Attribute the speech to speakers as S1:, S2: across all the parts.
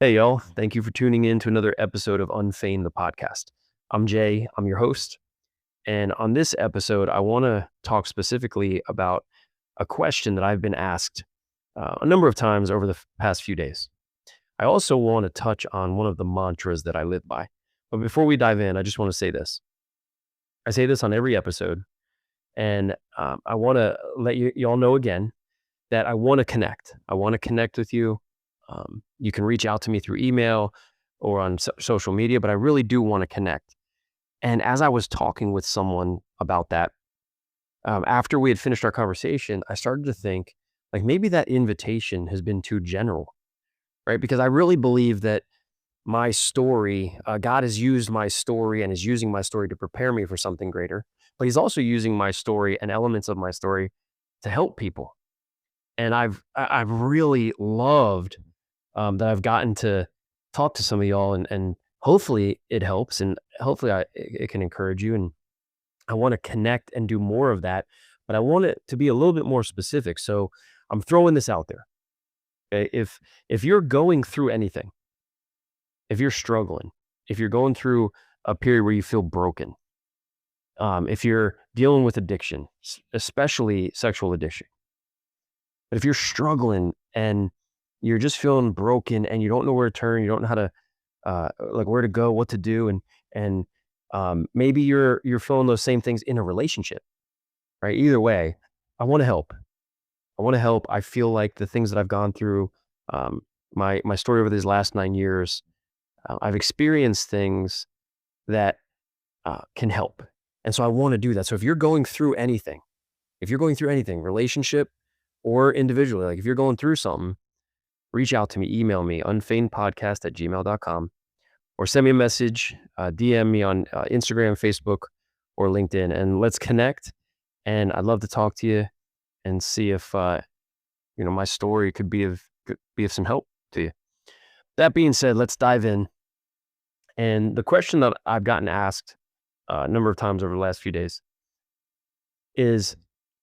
S1: Hey, y'all. Thank you for tuning in to another episode of Unfeigned, the podcast. I'm Jay. I'm your host. And on this episode, I want to talk specifically about a question that I've been asked a number of times over the past few days. I also want to touch on one of the mantras that I live by. But before we dive in, I just want to say this. I say this on every episode, and I want to let y'all know again that I want to connect. I want to connect with you. You can reach out to me through email or on social media, but I really do want to connect. And as I was talking with someone about that, after we had finished our conversation, I started to think like maybe that invitation has been too general, right? Because I really believe that my story, God has used my story and is using my story to prepare me for something greater, but He's also using my story and elements of my story to help people. And I've really loved that I've gotten to talk to some of y'all, and hopefully it helps, and hopefully it can encourage you. And I want to connect and do more of that, but I want it to be a little bit more specific. So I'm throwing this out there. Okay? If you're going through anything, if you're struggling, if you're going through a period where you feel broken, if you're dealing with addiction, especially sexual addiction, but if you're struggling and you're just feeling broken and you don't know where to turn, you don't know how to like where to go, what to do, and maybe you're feeling those same things in a relationship, right? Either way, I want to help. I want to help. I feel like the things that I've gone through, my story over these last 9 years, I've experienced things that can help, and so I want to do that. So if you're going through anything, relationship or individually, like if you're going through something, reach out to me, email me, unfeignedpodcast@gmail.com, or send me a message, DM me on Instagram, Facebook, or LinkedIn, and let's connect. And I'd love to talk to you and see if my story could be of some help to you. That being said, let's dive in. And the question that I've gotten asked a number of times over the last few days is,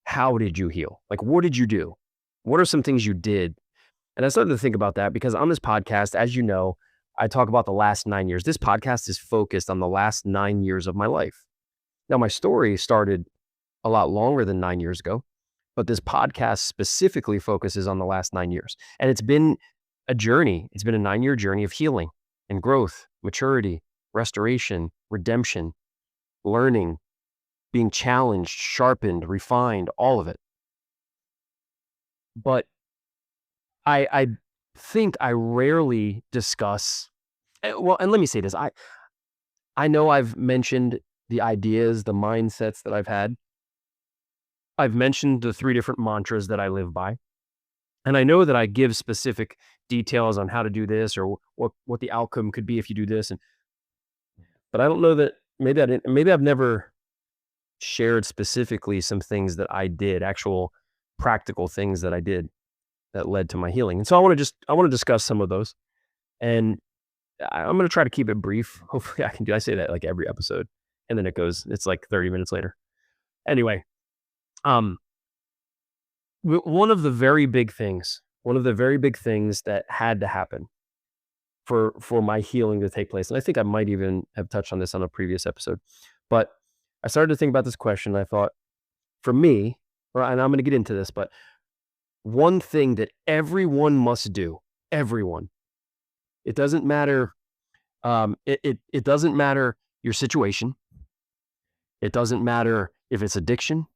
S1: how did you heal? Like, what did you do? What are some things you did? And I started to think about that because on this podcast, as you know, I talk about the last 9 years. This podcast is focused on the last 9 years of my life. Now, my story started a lot longer than 9 years ago, but this podcast specifically focuses on the last 9 years. And it's been a journey. It's been a 9-year journey of healing and growth, maturity, restoration, redemption, learning, being challenged, sharpened, refined, all of it. But I think I rarely discuss. Well, and let me say this. I know I've mentioned the ideas, the mindsets that I've had. I've mentioned the 3 different mantras that I live by. And I know that I give specific details on how to do this or what the outcome could be if you do this. But I don't know that maybe I've never shared specifically some things that I did, actual practical things that I did that led to my healing. And so I want to discuss some of those. And I'm going to try to keep it brief. Hopefully I say that like every episode, and then it's like 30 minutes later. Anyway, um, one of the very big things that had to happen for my healing to take place, and I think I might even have touched on this on a previous episode, but I started to think about this question. And I thought, for me, and I'm going to get into this, but one thing that everyone must do, everyone, it doesn't matter. It doesn't matter your situation. It doesn't matter if it's addiction.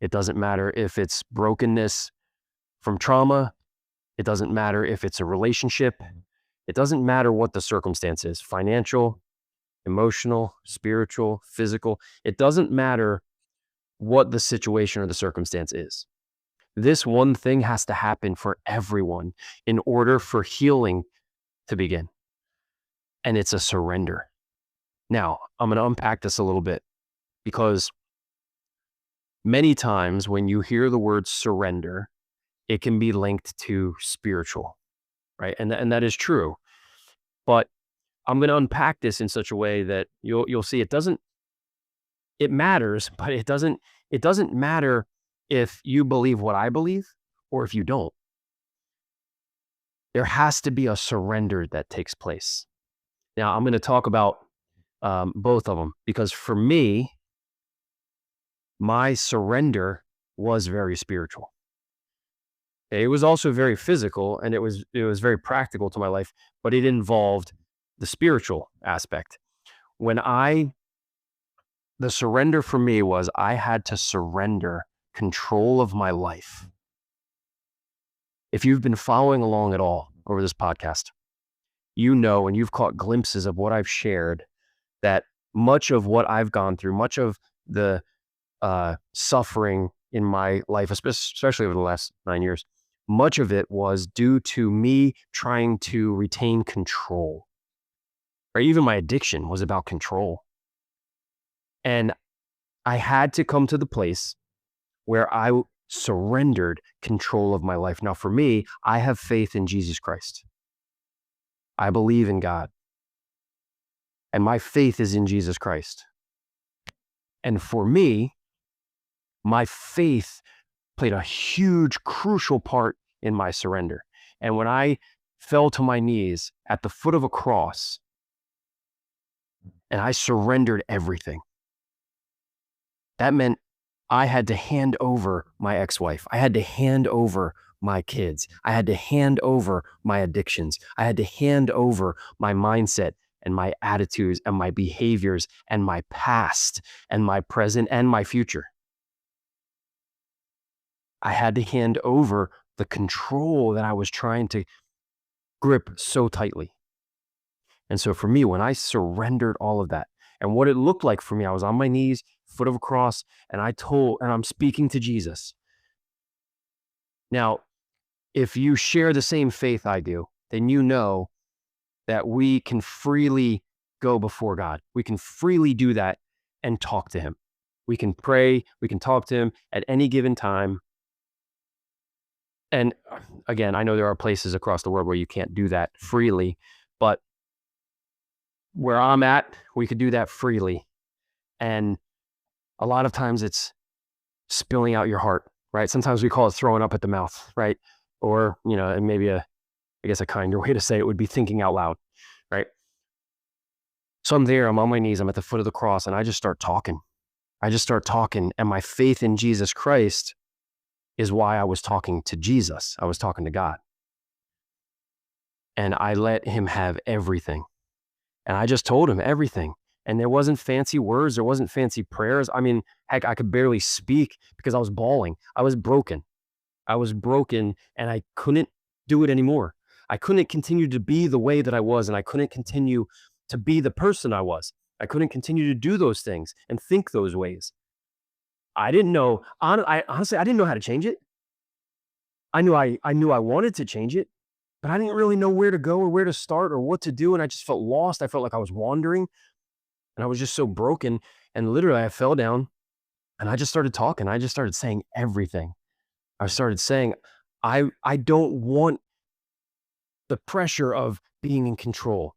S1: It doesn't matter if it's brokenness from trauma. It doesn't matter if it's a relationship. It doesn't matter what the circumstance is, financial, emotional, spiritual, physical. It doesn't matter what the situation or the circumstance is. This one thing has to happen for everyone in order for healing to begin. And it's a surrender. Now, I'm going to unpack this a little bit because many times when you hear the word surrender, it can be linked to spiritual, right? And that is true. But I'm going to unpack this in such a way that you'll see it matters, but it doesn't matter if you believe what I believe or if you don't. there has to be a surrender that takes place. Now, I'm going to talk about both of them because for me, my surrender was very spiritual. It was also very physical, and it was very practical to my life, but it involved the spiritual aspect. The surrender for me was I had to surrender control of my life. If you've been following along at all over this podcast, you know, and you've caught glimpses of what I've shared, that much of what I've gone through, much of the suffering in my life, especially over the last 9 years, much of it was due to me trying to retain control. Or even my addiction was about control. And I had to come to the place where I surrendered control of my life. Now, for me, I have faith in Jesus Christ. I believe in God. And my faith is in Jesus Christ. And for me, my faith played a huge, crucial part in my surrender. And when I fell to my knees at the foot of a cross and I surrendered everything, that meant I had to hand over my ex-wife. I had to hand over my kids. I had to hand over my addictions. I had to hand over my mindset and my attitudes and my behaviors and my past and my present and my future. I had to hand over the control that I was trying to grip so tightly. And so for me, when I surrendered all of that, and what it looked like for me, I was on my knees, foot of a cross, and I'm speaking to Jesus. Now, if you share the same faith I do, then you know that we can freely go before God. We can freely do that and talk to him. We can pray, we can talk to him at any given time. And again, I know there are places across the world where you can't do that freely, but where I'm at, we could do that freely. And a lot of times it's spilling out your heart, right? Sometimes we call it throwing up at the mouth, right? Or, and maybe I guess a kinder way to say it would be thinking out loud, right? So I'm on my knees, I'm at the foot of the cross, and I just start talking. And my faith in Jesus Christ is why I was talking to Jesus. I was talking to God. And I let him have everything. And I just told him everything. And there wasn't fancy words. There wasn't fancy prayers. I mean, heck, I could barely speak because I was bawling. I was broken. And I couldn't do it anymore. I couldn't continue to be the way that I was. And I couldn't continue to be the person I was. I couldn't continue to do those things and think those ways. I didn't know. Honestly, I didn't know how to change it. I knew I wanted to change it, but I didn't really know where to go or where to start or what to do. And I just felt lost. I felt like I was wandering and I was just so broken. And literally I fell down and I just started talking. I just started saying everything. I started saying, I don't want the pressure of being in control.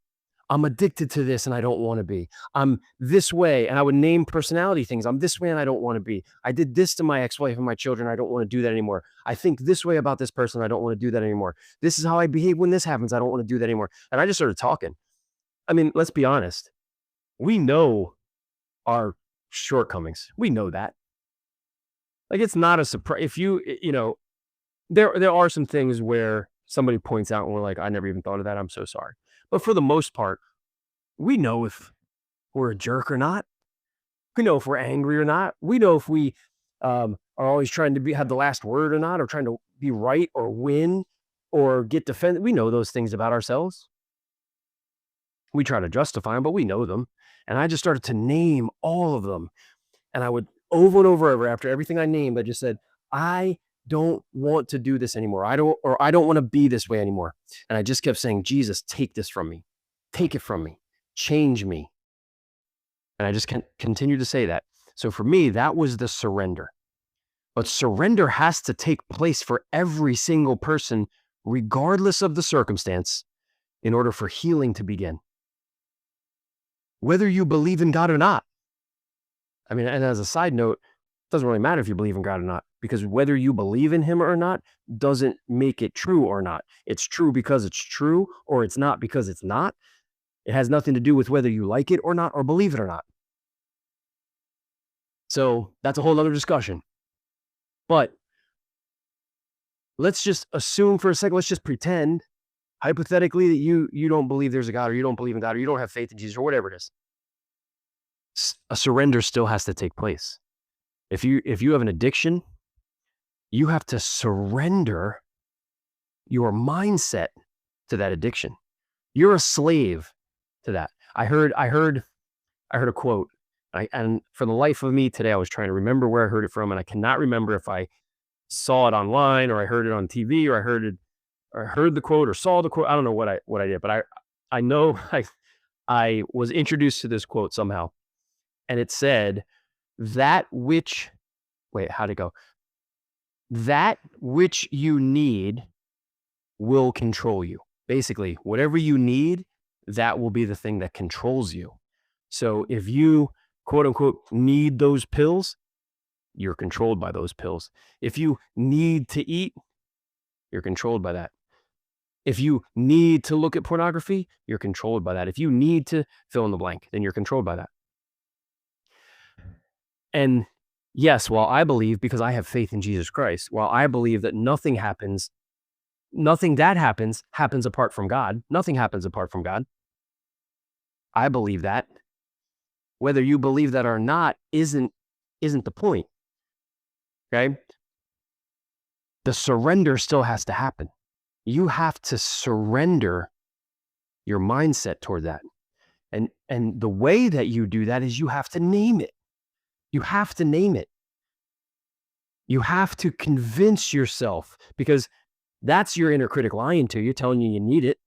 S1: I'm addicted to this and I don't want to be. I'm this way. And I would name personality things. I'm this way and I don't want to be. I did this to my ex-wife and my children. I don't want to do that anymore. I think this way about this person. I don't want to do that anymore. This is how I behave when this happens. I don't want to do that anymore. And I just started talking. I mean, let's be honest. We know our shortcomings. We know that. Like, it's not a surprise. If there are some things where somebody points out and we're like, I never even thought of that. I'm so sorry. But for the most part, we know if we're a jerk or not. We know if we're angry or not. We know if we are always trying to have the last word or not, or trying to be right or win or get defended. We know those things about ourselves. We try to justify them, but we know them. And I just started to name all of them. And I would over and over after everything I named, I just said, I don't want to do this anymore. I don't want to be this way anymore. And I just kept saying, Jesus, take this from me. Take it from me. Change me. And I just continue to say that. So for me, that was the surrender. But surrender has to take place for every single person, regardless of the circumstance, in order for healing to begin. Whether you believe in God or not. I mean, and as a side note, Doesn't really matter if you believe in God or not, because whether you believe in him or not doesn't make it true or not. It's true because it's true, or it's not because it's not. It has nothing to do with whether you like it or not, or believe it or not. So that's a whole other discussion. But let's just assume for a second, let's just pretend hypothetically that you don't believe there's a God, or you don't believe in God, or you don't have faith in Jesus, or whatever it is. A surrender still has to take place. If you have an addiction, you have to surrender your mindset to that addiction. You're a slave to that. I heard a quote, and for the life of me today, I was trying to remember where I heard it from, and I cannot remember if I saw it online or I heard it on TV or I heard the quote or saw the quote. I don't know what I did, but I know I was introduced to this quote somehow, and it said, "That which wait, how'd it go? That which you need will control you." Basically, whatever you need, that will be the thing that controls you. So if you, quote unquote, need those pills, you're controlled by those pills. If you need to eat, you're controlled by that. If you need to look at pornography, you're controlled by that. If you need to fill in the blank, then you're controlled by that. And yes, while I believe, because I have faith in Jesus Christ, while I believe that nothing that happens apart from God. Nothing happens apart from God. I believe that. Whether you believe that or not isn't the point. Okay? The surrender still has to happen. You have to surrender your mindset toward that. And the way that you do that is you have to name it. You have to name it. You have to convince yourself, because that's your inner critic lying to you, telling you need it.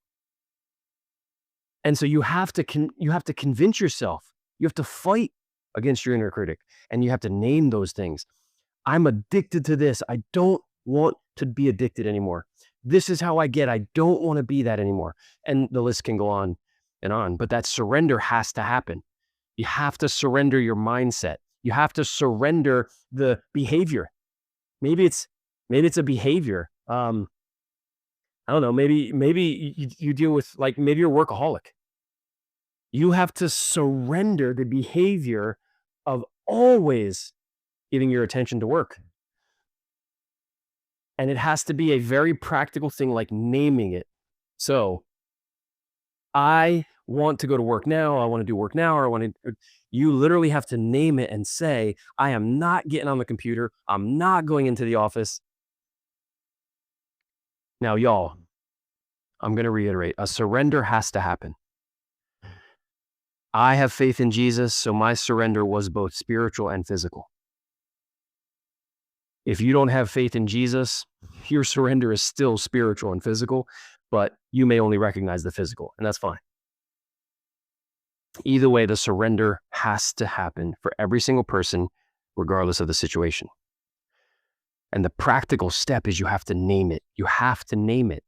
S1: And so you have to convince yourself. You have to fight against your inner critic, and you have to name those things. I'm addicted to this. I don't want to be addicted anymore. This is how I get. I don't want to be that anymore. And the list can go on and on, but that surrender has to happen. You have to surrender your mindset. You have to surrender the behavior. Maybe it's a behavior. I don't know. Maybe you deal with, like, maybe you're a workaholic. You have to surrender the behavior of always giving your attention to work. And it has to be a very practical thing, like naming it. So I want to go to work now. I want to do work now, or you literally have to name it and say, I am not getting on the computer. I'm not going into the office. Now, y'all, I'm going to reiterate, a surrender has to happen. I have faith in Jesus, so my surrender was both spiritual and physical. If you don't have faith in Jesus, your surrender is still spiritual and physical, but you may only recognize the physical, and that's fine. Either way, the surrender has to happen for every single person, regardless of the situation. And the practical step is you have to name it. You have to name it.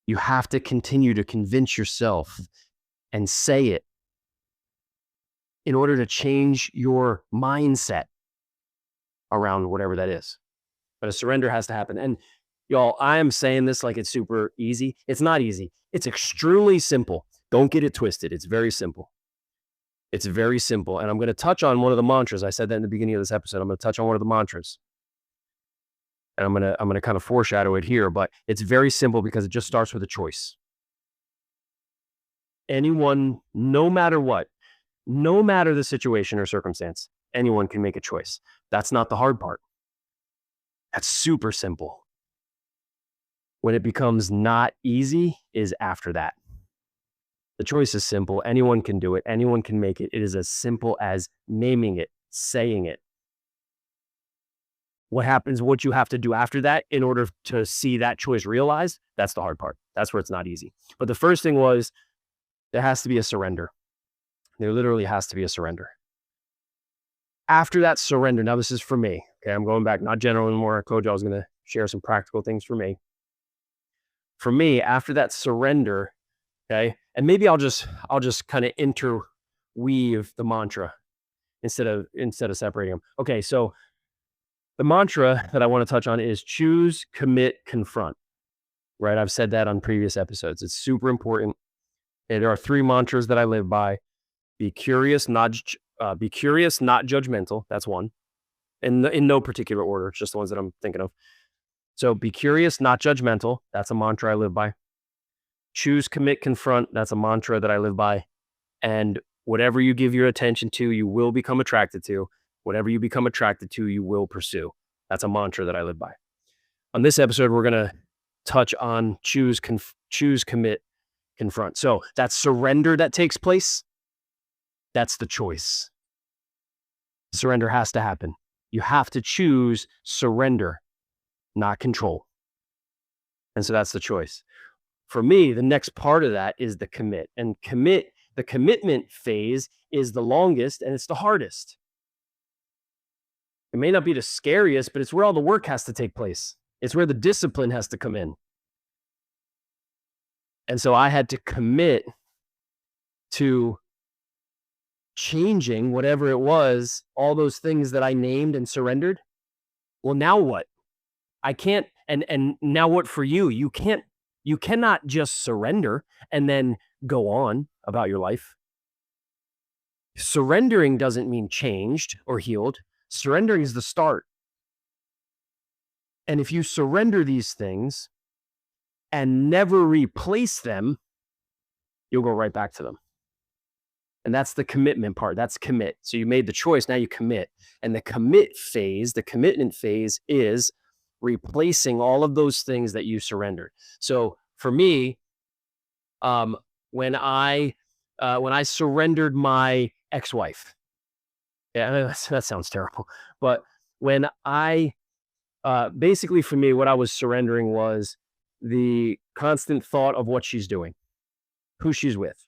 S1: You have to continue to convince yourself and say it in order to change your mindset around whatever that is. But a surrender has to happen. And y'all, I am saying this like it's super easy. It's not easy. It's extremely simple. Don't get it twisted. It's very simple. It's very simple. And I'm going to touch on one of the mantras. I said that in the beginning of this episode. I'm going to touch on one of the mantras. And I'm going to kind of foreshadow it here, but it's very simple because it just starts with a choice. Anyone, no matter what, no matter the situation or circumstance, anyone can make a choice. That's not the hard part. That's super simple. When it becomes not easy is after that. The choice is simple. Anyone can do it. Anyone can make it. It is as simple as naming it, saying it. What happens, what you have to do after that in order to see that choice realized, that's the hard part. That's where it's not easy. But the first thing was, there has to be a surrender. There literally has to be a surrender. After that surrender, now this is for me. Okay, I'm going back, not general anymore. I told you I was going to share some practical things for me. For me, after that surrender, okay, and maybe I'll just kind of interweave the mantra instead of separating them. Okay, so the mantra that I want to touch on is choose, commit, confront. Right? I've said that on previous episodes. It's super important. There are 3 mantras that I live by. Be curious, not judgmental. That's one. And in no particular order, it's just the ones that I'm thinking of. So be curious, not judgmental. That's a mantra I live by. Choose, commit, confront. That's a mantra that I live by. And whatever you give your attention to, you will become attracted to. Whatever you become attracted to, you will pursue. That's a mantra that I live by. On this episode, we're going to touch on choose, commit, confront. So that surrender that takes place, that's the choice. Surrender has to happen. You have to choose surrender, not control. And so that's the choice. For me, the next part of that is the commit. And the commitment phase is the longest and it's the hardest. It may not be the scariest, but it's where all the work has to take place. It's where the discipline has to come in. And so I had to commit to changing whatever it was, all those things that I named and surrendered. Well, now what? I can't, and now what for you? You cannot just surrender and then go on about your life. Surrendering doesn't mean changed or healed. Surrendering is the start. And if you surrender these things and never replace them, you'll go right back to them. And that's the commitment part. That's commit. So you made the choice, now you commit. And the commitment phase is replacing all of those things that you surrendered. So for me, when I surrendered my ex-wife, yeah, that sounds terrible, but when I basically for me, what I was surrendering was the constant thought of what she's doing, who she's with.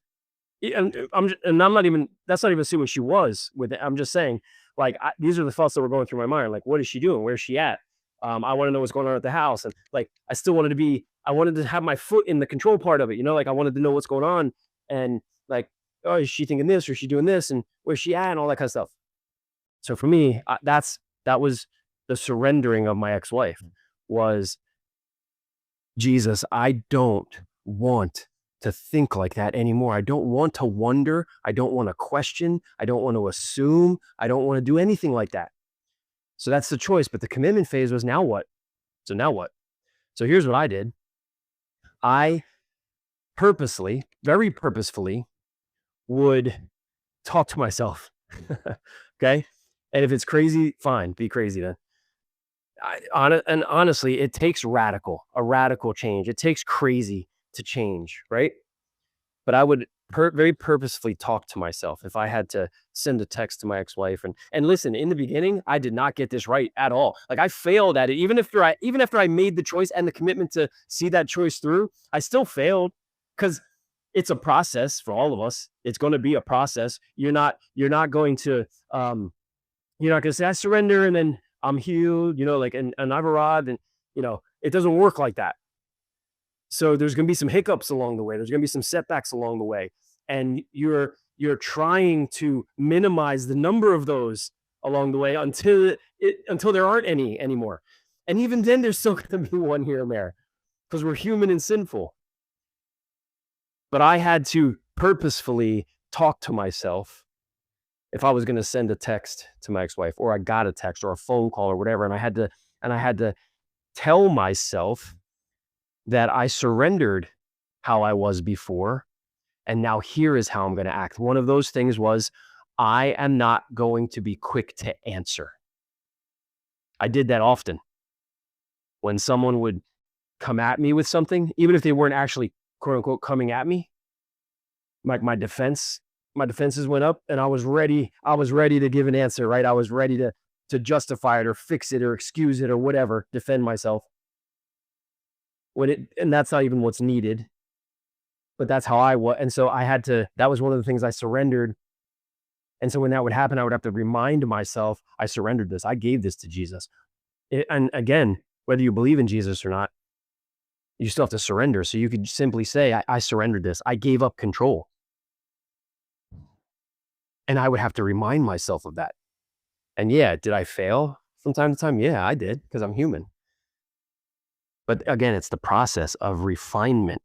S1: And I'm not even, that's not even assuming she was with it. I'm just saying, like, these are the thoughts that were going through my mind. Like, what is she doing? Where's she at? I want to know what's going on at the house. And like, I wanted to have my foot in the control part of it. Like I wanted to know what's going on. And like, oh, is she thinking this or is she doing this? And where's she at? And all that kind of stuff. So for me, that was the surrendering of my ex-wife was, Jesus, I don't want to think like that anymore. I don't want to wonder. I don't want to question. I don't want to assume. I don't want to do anything like that. So that's the choice. But the commitment phase was now what? So now what? So here's what I did. I very purposefully would talk to myself. Okay. And if it's crazy, fine, be crazy then. And honestly, it takes a radical change. It takes crazy to change, right? But I would very purposefully talk to myself if I had to send a text to my ex-wife. And listen, in the beginning, I did not get this right at all. Like I failed at it. Even after I made the choice and the commitment to see that choice through, I still failed because it's a process for all of us. It's going to be a process. You're not going to say I surrender and then I'm healed, like, and I've arrived, and it doesn't work like that. So there's going to be some hiccups along the way. There's going to be some setbacks along the way. And you're trying to minimize the number of those along the way until there aren't any anymore. And even then there's still going to be one here and there because we're human and sinful. But I had to purposefully talk to myself if I was going to send a text to my ex-wife, or I got a text or a phone call or whatever. And I had to tell myself that I surrendered how I was before. And now here is how I'm going to act. One of those things was, I am not going to be quick to answer. I did that often. When someone would come at me with something, even if they weren't actually quote unquote coming at me, like my defenses went up and I was ready to give an answer, right? I was ready to justify it or fix it or excuse it or whatever, defend myself. And that's not even what's needed, but that's how I was. And so that was one of the things I surrendered. And so when that would happen, I would have to remind myself, I surrendered this. I gave this to Jesus. And again, whether you believe in Jesus or not, you still have to surrender. So you could simply say, I surrendered this. I gave up control. And I would have to remind myself of that. And yeah, did I fail from time to time? Yeah, I did, because I'm human. But again, it's the process of refinement,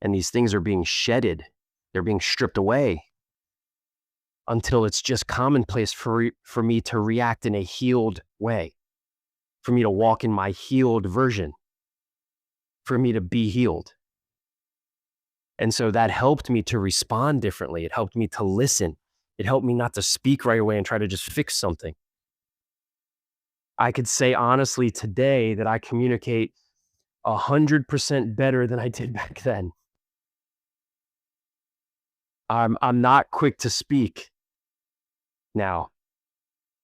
S1: and these things are being shedded. They're being stripped away until it's just commonplace for me to react in a healed way, for me to walk in my healed version, for me to be healed. And so that helped me to respond differently. It helped me to listen. It helped me not to speak right away and try to just fix something. I could say honestly today that I communicate 100% better than I did back then. I'm not quick to speak now.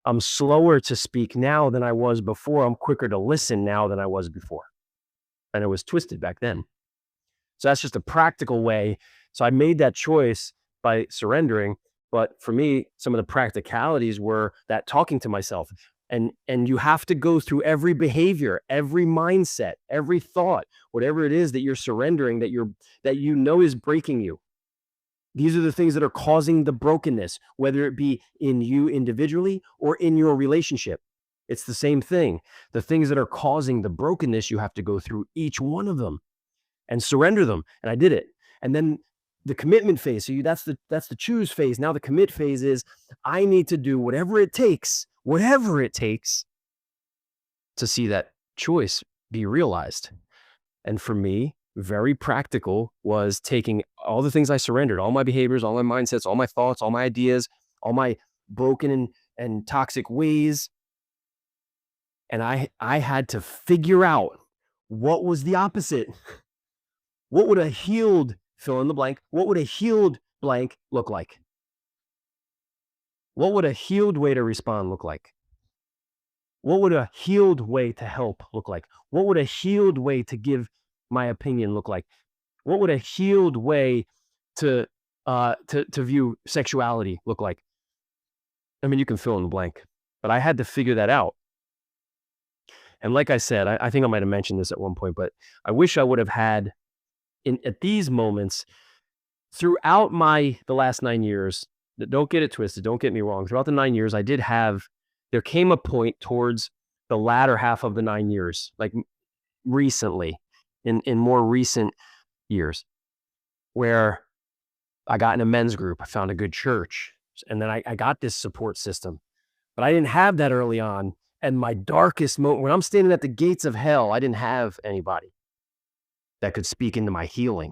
S1: I'm slower to speak now than I was before. I'm quicker to listen now than I was before. And it was twisted back then. So that's just a practical way. So I made that choice by surrendering. But for me, some of the practicalities were that talking to myself. And you have to go through every behavior, every mindset, every thought, whatever it is that you're surrendering, that you know is breaking you. These are the things that are causing the brokenness, whether it be in you individually or in your relationship. It's the same thing. The things that are causing the brokenness, you have to go through each one of them and surrender them. And I did it. And then the commitment phase. So that's the choose phase. Now the commit phase is I need to do whatever it takes to see that choice be realized. And for me, very practical was taking all the things I surrendered, all my behaviors, all my mindsets, all my thoughts, all my ideas, all my broken and toxic ways. And I had to figure out what was the opposite. What would a healed fill in the blank? What would a healed blank look like? What would a healed way to respond look like? What would a healed way to help look like? What would a healed way to give my opinion look like? What would a healed way to view sexuality look like? I mean, you can fill in the blank, but I had to figure that out. And like I said, I think I might have mentioned this at one point, but I wish I would have had at these moments throughout the last 9 years. Don't get it twisted. Don't get me wrong. Throughout the 9 years, there came a point towards the latter half of the 9 years, like recently, in more recent years, where I got in a men's group. I found a good church. And then I got this support system. But I didn't have that early on. And my darkest moment, when I'm standing at the gates of hell, I didn't have anybody that could speak into my healing.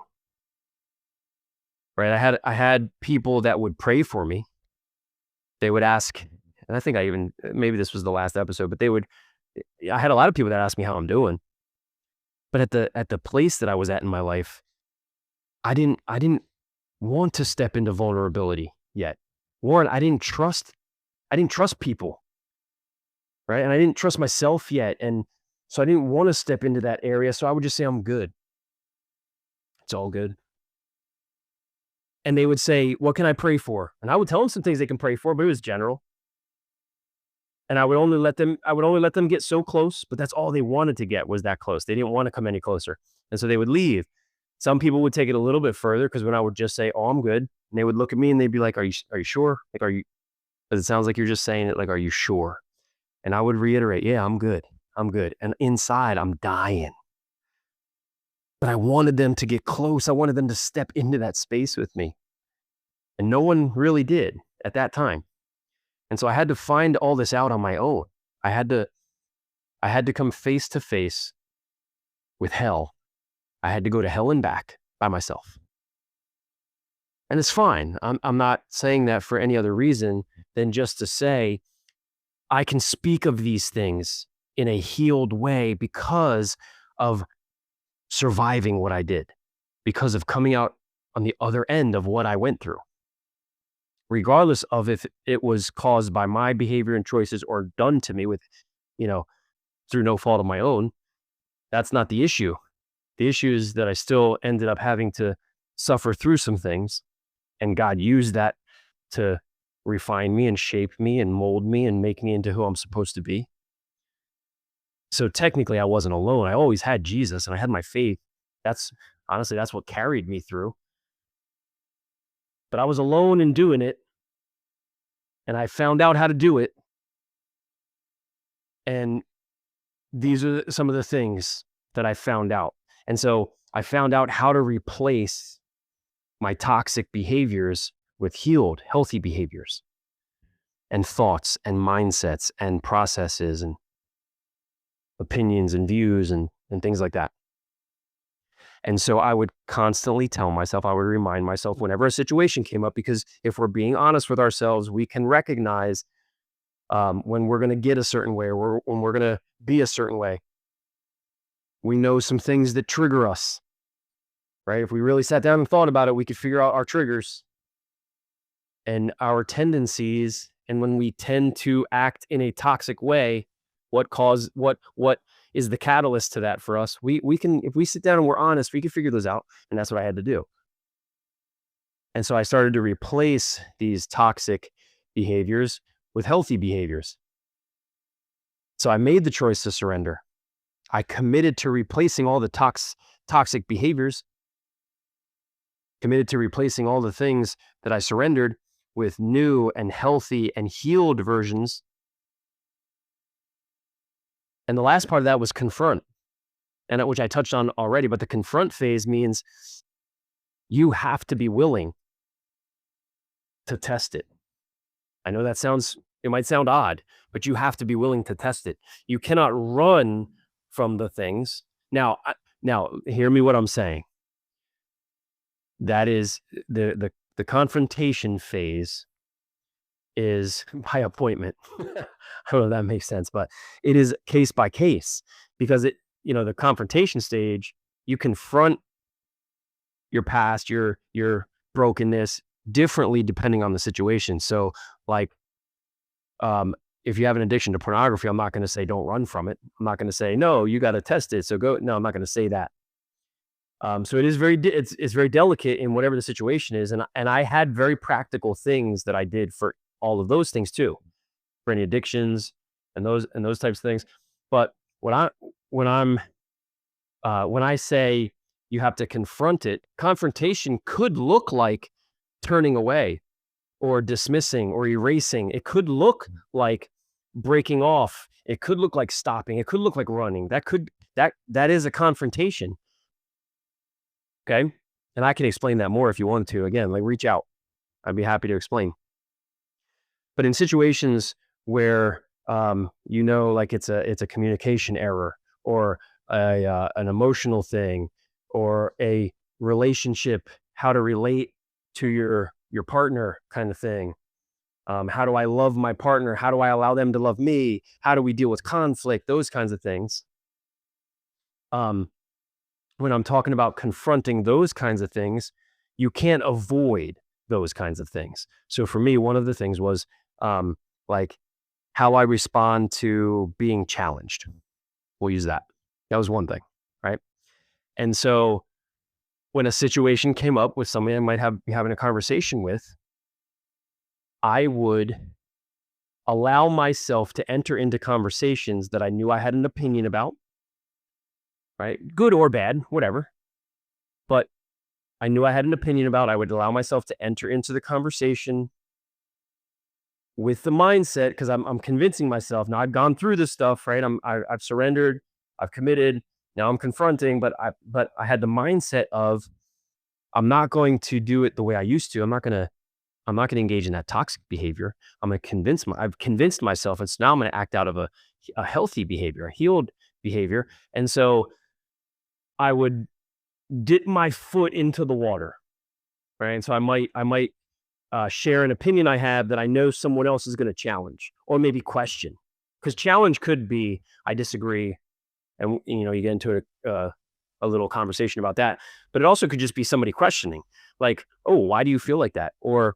S1: Right? I had people that would pray for me. They would ask, and I think maybe this was the last episode, but I had a lot of people that asked me how I'm doing. But at the place that I was at in my life, I didn't want to step into vulnerability yet. One, I didn't trust people, right? And I didn't trust myself yet. And so I didn't want to step into that area. So I would just say, I'm good. It's all good. And they would say, what can I pray for? And I would tell them some things they can pray for, but it was general. And I would only let them get so close, but that's all they wanted to get, was that close. They didn't want to come any closer. And so they would leave. Some people would take it a little bit further, because when I would just say, oh, I'm good, and they would look at me and they'd be like, are you sure? Like, because it sounds like you're just saying it, like, are you sure? And I would reiterate, yeah, I'm good. And inside, I'm dying. But I wanted them to get close. I wanted them to step into that space with me. And no one really did at that time. And so I had to find all this out on my own. I had to come face to face with hell. I had to go to hell and back by myself. And it's fine. I'm not saying that for any other reason than just to say I can speak of these things in a healed way because of surviving what I did, because of coming out on the other end of what I went through. Regardless of if it was caused by my behavior and choices or done to me through no fault of my own, that's not the issue. The issue is that I still ended up having to suffer through some things, and God used that to refine me and shape me and mold me and make me into who I'm supposed to be. So technically I wasn't alone. I always had Jesus and I had my faith. That's what carried me through. But I was alone in doing it. And I found out how to do it. And these are some of the things that I found out. And so I found out how to replace my toxic behaviors with healed, healthy behaviors and thoughts and mindsets and processes and opinions and views and things like that. And so I would constantly tell myself, I would remind myself whenever a situation came up, because if we're being honest with ourselves, we can recognize when we're going to get a certain way or when we're going to be a certain way. We know some things that trigger us, right? If we really sat down and thought about it, we could figure out our triggers and our tendencies. And when we tend to act in a toxic way, what is the catalyst to that for us? We can, if we sit down and we're honest, we can figure those out. And that's what I had to do. And so I started to replace these toxic behaviors with healthy behaviors. So I made the choice to surrender. I committed to replacing all the toxic behaviors, committed to replacing all the things that I surrendered with new and healthy and healed versions. And the last part of that was confront, and which I touched on already, but the confront phase means you have to be willing to test it. I know it might sound odd, but you have to be willing to test it. You cannot run from the things. Now hear me what I'm saying. That is the confrontation phase is by appointment. I don't know if that makes sense, but it is case by case, because the confrontation stage, you confront your past, your brokenness differently depending on the situation. So like, if you have an addiction to pornography, I'm not going to say, don't run from it. I'm not going to say, no, you got to test it. So go. No, I'm not going to say that. So it is it's very delicate in whatever the situation is. And I had very practical things that I did for all of those things too, for any addictions and those types of things. But when I say you have to confront it, confrontation could look like turning away or dismissing or erasing. It could look like breaking off. It could look like stopping. It could look like running. That is a confrontation. Okay. And I can explain that more if you want to. Again, like, reach out. I'd be happy to explain. But in situations where, like it's a communication error or an emotional thing or a relationship, how to relate to your partner kind of thing. How do I love my partner? How do I allow them to love me? How do we deal with conflict? Those kinds of things. When I'm talking about confronting those kinds of things, you can't avoid those kinds of things. So for me, one of the things was like how I respond to being challenged. We'll use that. That was one thing, right? And so when a situation came up with somebody I might be having a conversation with, I would allow myself to enter into conversations that I knew I had an opinion about, right? Good or bad, whatever. But I knew I had an opinion about. I would allow myself to enter into the conversation with the mindset, because I'm convincing myself, now I've gone through this stuff, right? I've surrendered, I've committed, now I'm confronting, but I had the mindset of, I'm not going to do it the way I used to. I'm not going to engage in that toxic behavior. I've convinced myself, and so now I'm going to act out of a healthy behavior, a healed behavior. And so I would dip my foot into the water, right? And so I might share an opinion I have that I know someone else is going to challenge or maybe question, because challenge could be, I disagree, and you get into a little conversation about that. But it also could just be somebody questioning, like, oh, why do you feel like that? Or,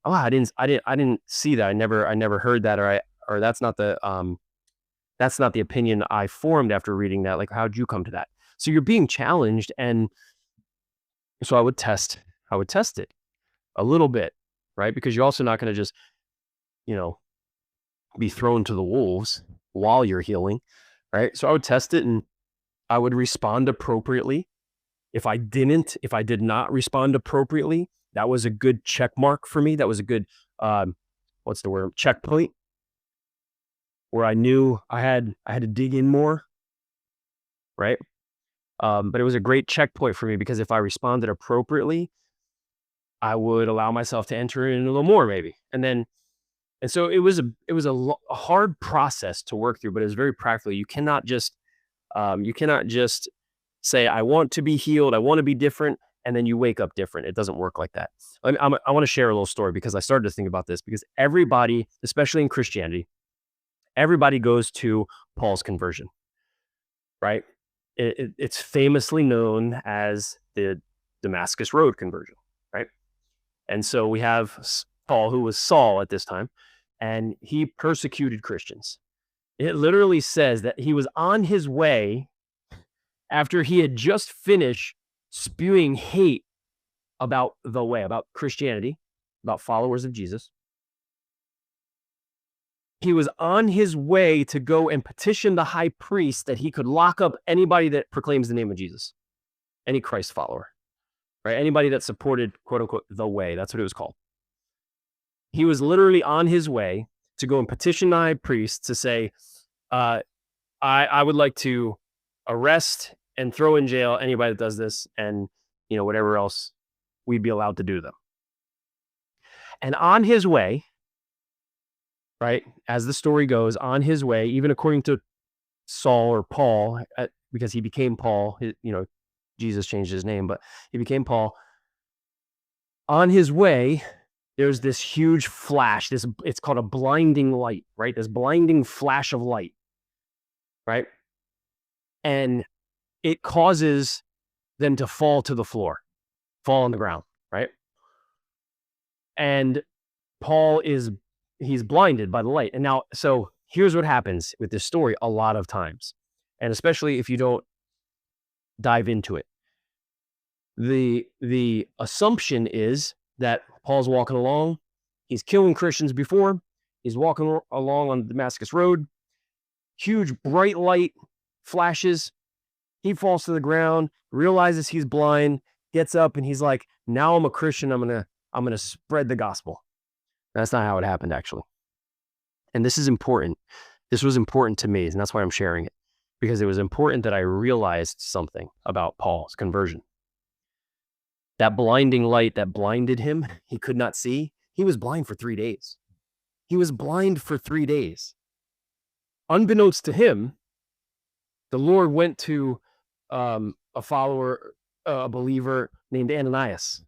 S1: oh, I didn't see that. I never heard that, or that's not the opinion I formed after reading that. Like, how'd you come to that? So you're being challenged, and so I would test it a little bit, right? Because you're also not going to just, be thrown to the wolves while you're healing, right? So I would test it, and I would respond appropriately. If I did not respond appropriately, that was a good check mark for me. That was a good what's the word, checkpoint, where I knew I had to dig in more, right? But it was a great checkpoint for me because if I responded appropriately, I would allow myself to enter in a little more maybe. And so it was a hard process to work through, but it was very practical. You cannot just say, I want to be healed, I want to be different, and then you wake up different. It doesn't work like that. I want to share a little story because I started to think about this because everybody, especially in Christianity, everybody goes to Paul's conversion, right? It's famously known as the Damascus Road conversion, right? And so we have Paul, who was Saul at this time, and he persecuted Christians. It literally says that he was on his way after he had just finished spewing hate about the way, about Christianity, about followers of Jesus. He was on his way to go and petition the high priest that he could lock up anybody that proclaims the name of Jesus, any Christ follower, right? Anybody that supported, quote unquote, the way. That's what it was called. He was literally on his way to go and petition the high priest to say, I would like to arrest and throw in jail anybody that does this, and whatever else we'd be allowed to do to them. And on his way, right, as the story goes, on his way, even according to Saul or Paul, because he became Paul, Jesus changed his name, but he became Paul. On his way, there's this huge flash. It's called a blinding light, right? This blinding flash of light, right? And it causes them to fall to the floor, fall on the ground, right? And Paul he's blinded by the light. And now, so here's what happens with this story a lot of times, and especially if you don't dive into it. The assumption is that Paul's walking along, he's killing Christians before, he's walking along on the Damascus Road, huge bright light flashes, he falls to the ground, realizes he's blind, gets up, and he's like, now I'm a Christian, I'm gonna spread the gospel. That's not how it happened, actually. And this is important. This was important to me, and that's why I'm sharing it, because it was important that I realized something about Paul's conversion. That blinding light that blinded him, he could not see. He was blind for 3 days. He was blind for 3 days. Unbeknownst to him, the Lord went to a follower, a believer named Ananias,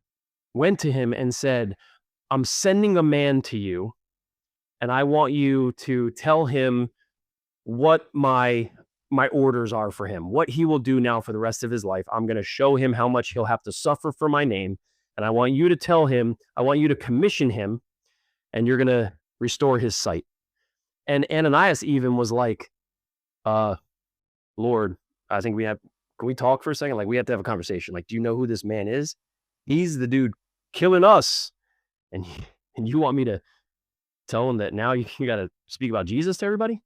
S1: went to him and said, I'm sending a man to you, and I want you to tell him what my orders are for him, what he will do now for the rest of his life. I'm going to show him how much he'll have to suffer for my name. And I want you to tell him, I want you to commission him, and you're going to restore his sight. And Ananias even was like, Lord, I think can we talk for a second? Like, we have to have a conversation. Like, do you know who this man is? He's the dude killing us. And you want me to tell him that now you got to speak about Jesus to everybody?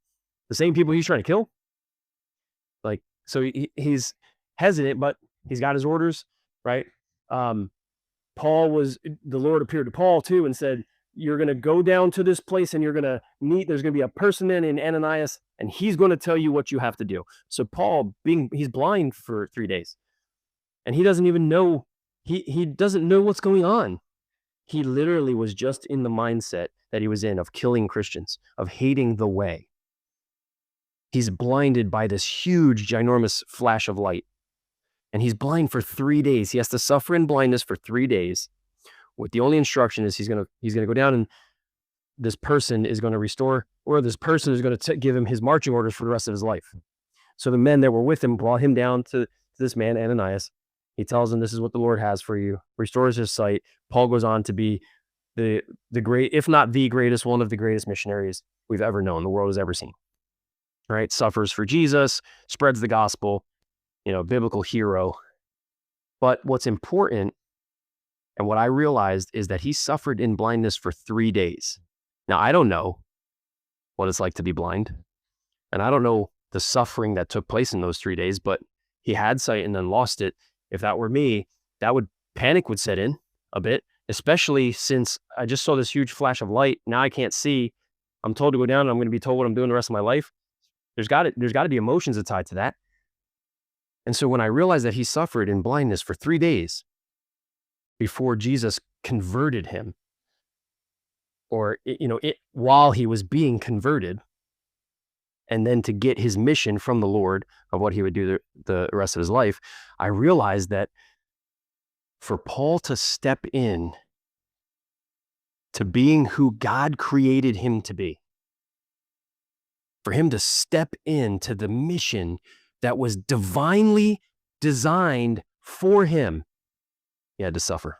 S1: The same people he's trying to kill? Like, so he's hesitant, but he's got his orders, right? The Lord appeared to Paul too and said, you're going to go down to this place and you're going to meet, there's going to be a person in Ananias, and he's going to tell you what you have to do. So Paul, he's blind for 3 days, and he doesn't even know, he doesn't know what's going on. He literally was just in the mindset that he was in of killing Christians, of hating the way. He's blinded by this huge, ginormous flash of light. And he's blind for 3 days. He has to suffer in blindness for 3 days. With the only instruction is he's gonna go down, and this person is going to restore, or this person is going to give him his marching orders for the rest of his life. So the men that were with him brought him down to this man, Ananias. He tells him, this is what the Lord has for you, restores his sight. Paul goes on to be the great, if not the greatest, one of the greatest missionaries we've ever known, the world has ever seen. Right? Suffers for Jesus, spreads the gospel, biblical hero. But what's important, and what I realized, is that he suffered in blindness for 3 days. Now, I don't know what it's like to be blind, and I don't know the suffering that took place in those 3 days, but he had sight and then lost it. If that were me, panic would set in a bit, especially since I just saw this huge flash of light. Now I can't see. I'm told to go down and I'm going to be told what I'm doing the rest of my life. There's got to be emotions tied to that. And so when I realized that he suffered in blindness for 3 days before Jesus converted him, or, while he was being converted, and then to get his mission from the Lord of what he would do the rest of his life, I realized that for Paul to step in to being who God created him to be, for him to step into the mission that was divinely designed for him, he had to suffer.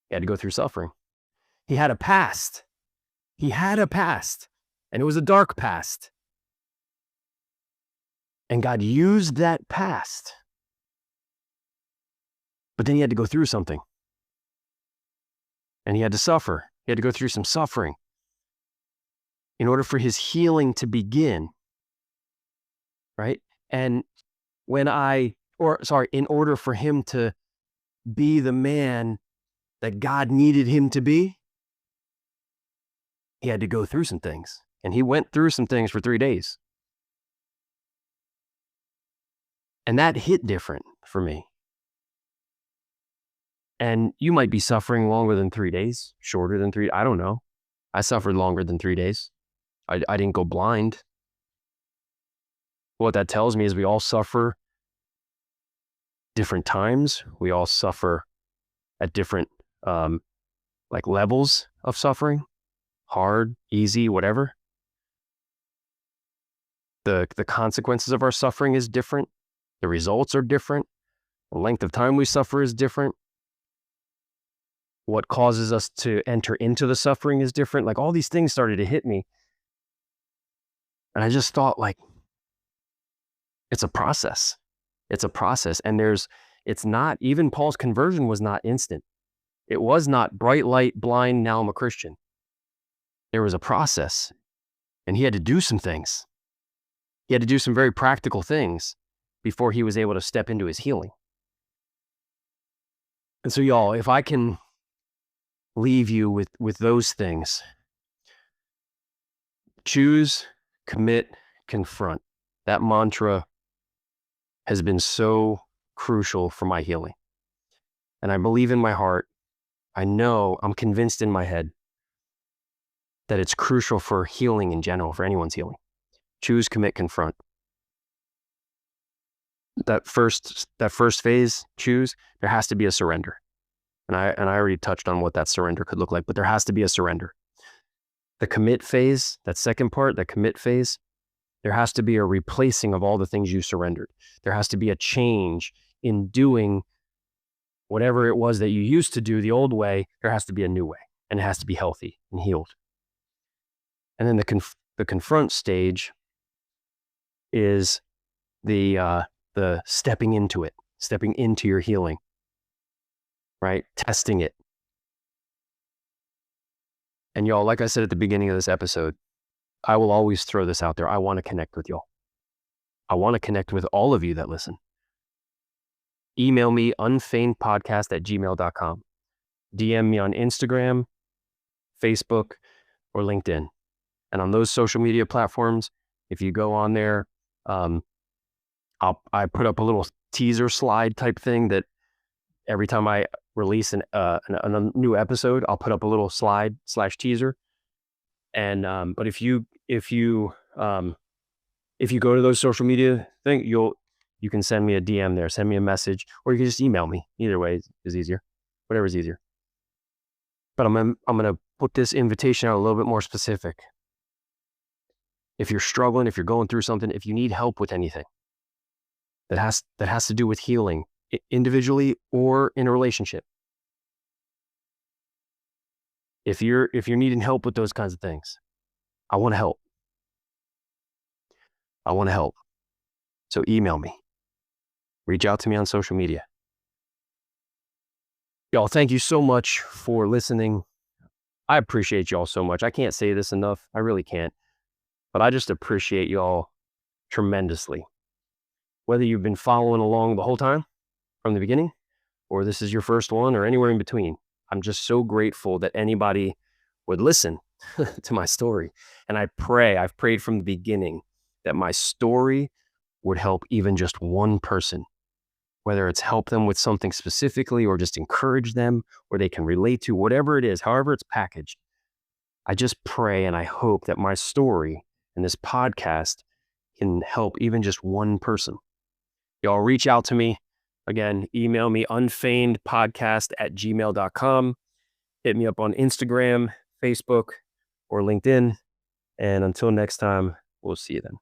S1: He had to go through suffering. He had a past. And it was a dark past. And God used that past. But then he had to go through something. And he had to suffer. He had to go through some suffering in order for his healing to begin. Right? And in order for him to be the man that God needed him to be, he had to go through some things. And he went through some things for 3 days. And that hit different for me. And you might be suffering longer than 3 days, shorter than 3. I don't know. I suffered longer than 3 days. I didn't go blind. What that tells me is we all suffer different times. We all suffer at different levels of suffering, hard, easy, whatever. The consequences of our suffering is different. The results are different. The length of time we suffer is different. What causes us to enter into the suffering is different. All these things started to hit me. And I just thought, it's a process. It's a process. And it's not, even Paul's conversion was not instant. It was not bright light, blind, now I'm a Christian. There was a process. And he had to do some things. He had to do some very practical things before he was able to step into his healing. And so, y'all, if I can leave you with those things: choose, commit, confront. That mantra has been so crucial for my healing. And I believe in my heart, I'm convinced in my head that it's crucial for healing in general, for anyone's healing. Choose, commit, confront. That first phase, choose, there has to be a surrender. And I already touched on what that surrender could look like, but there has to be a surrender. The commit phase, that second part, the commit phase, there has to be a replacing of all the things you surrendered. There has to be a change in doing whatever it was that you used to do the old way. There has to be a new way, and it has to be healthy and healed. And then the confront stage is the stepping into it, stepping into your healing, right? Testing it. And y'all, like I said at the beginning of this episode, I will always throw this out there. I want to connect with y'all. I want to connect with all of you that listen. Email me, unfeignedpodcast@gmail.com. DM me on Instagram, Facebook, or LinkedIn. And on those social media platforms, if you go on there, I put up a little teaser slide type thing that every time I release a new episode, I'll put up a little slide / teaser. And but if you go to those social media thing, you can send me a DM there, send me a message, or you can just email me. Either way is easier, whatever's easier. But I'm gonna put this invitation out a little bit more specific. If you're struggling, if you're going through something, if you need help with anything that has to do with healing, individually or in a relationship, if you're needing help with those kinds of things, I want to help. So email me, reach out to me on social media. Y'all, thank you so much for listening. I appreciate y'all so much. I can't say this enough. I really can't. But I just appreciate y'all tremendously. Whether you've been following along the whole time from the beginning, or this is your first one, or anywhere in between, I'm just so grateful that anybody would listen to my story. And I've prayed from the beginning that my story would help even just one person, whether it's help them with something specifically or just encourage them or they can relate to whatever it is, however it's packaged. I just pray and I hope that my story and this podcast can help even just one person. Y'all reach out to me. Again, email me unfeignedpodcast@gmail.com. Hit me up on Instagram, Facebook, or LinkedIn. And until next time, we'll see you then.